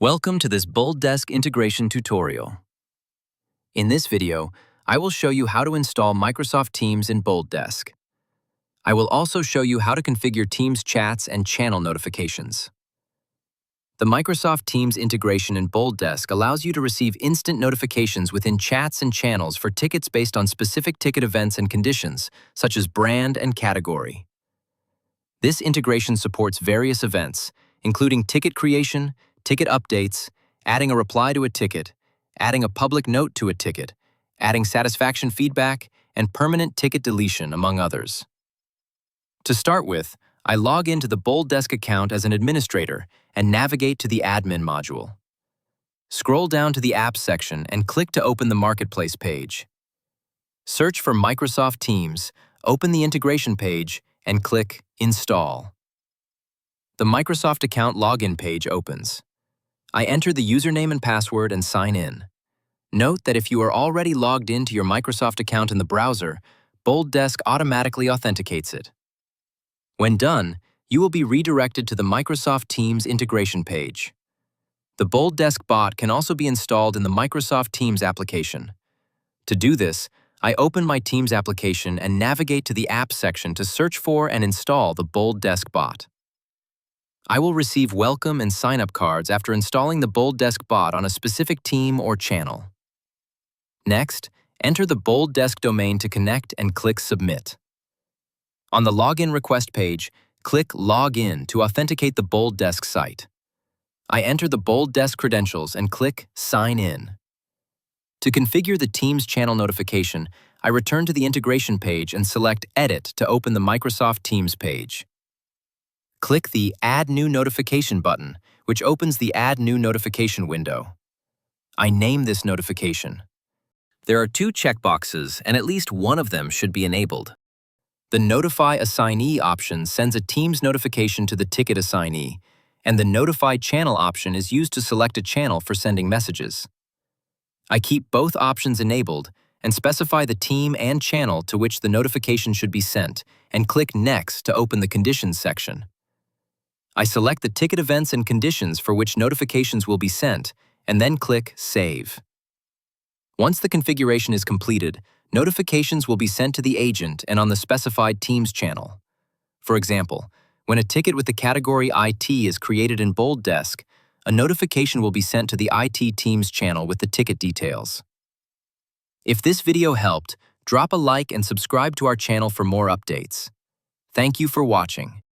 Welcome to this BoldDesk integration tutorial. In this video, I will show you how to install Microsoft Teams in BoldDesk. I will also show you how to configure Teams chats and channel notifications. The Microsoft Teams integration in BoldDesk allows you to receive instant notifications within chats and channels for tickets based on specific ticket events and conditions, such as brand and category. This integration supports various events, including ticket creation, ticket updates, adding a reply to a ticket, adding a public note to a ticket, adding satisfaction feedback, and permanent ticket deletion, among others. To start with, I log into the BoldDesk account as an administrator and navigate to the Admin module. Scroll down to the Apps section and click to open the Marketplace page. Search for Microsoft Teams, open the integration page, and click Install. The Microsoft account login page opens. I enter the username and password and sign in. Note that if you are already logged into your Microsoft account in the browser, BoldDesk automatically authenticates it. When done, you will be redirected to the Microsoft Teams integration page. The BoldDesk Bot can also be installed in the Microsoft Teams application. To do this, I open my Teams application and navigate to the Apps section to search for and install the BoldDesk Bot. I will receive welcome and sign-up cards after installing the BoldDesk Bot on a specific team or channel. Next, enter the BoldDesk domain to connect and click Submit. On the Login Request page, click Login to authenticate the BoldDesk site. I enter the BoldDesk credentials and click Sign In. To configure the Teams channel notification, I return to the integration page and select Edit to open the Microsoft Teams page. Click the Add New Notification button, which opens the Add New Notification window. I name this notification. There are two checkboxes, and at least one of them should be enabled. The Notify Assignee option sends a Teams notification to the ticket assignee, and the Notify Channel option is used to select a channel for sending messages. I keep both options enabled and specify the team and channel to which the notification should be sent, and click Next to open the Conditions section. I select the ticket events and conditions for which notifications will be sent, and then click Save. Once the configuration is completed, notifications will be sent to the agent and on the specified Teams channel. For example, when a ticket with the category IT is created in BoldDesk, a notification will be sent to the IT Teams channel with the ticket details. If this video helped, drop a like and subscribe to our channel for more updates. Thank you for watching.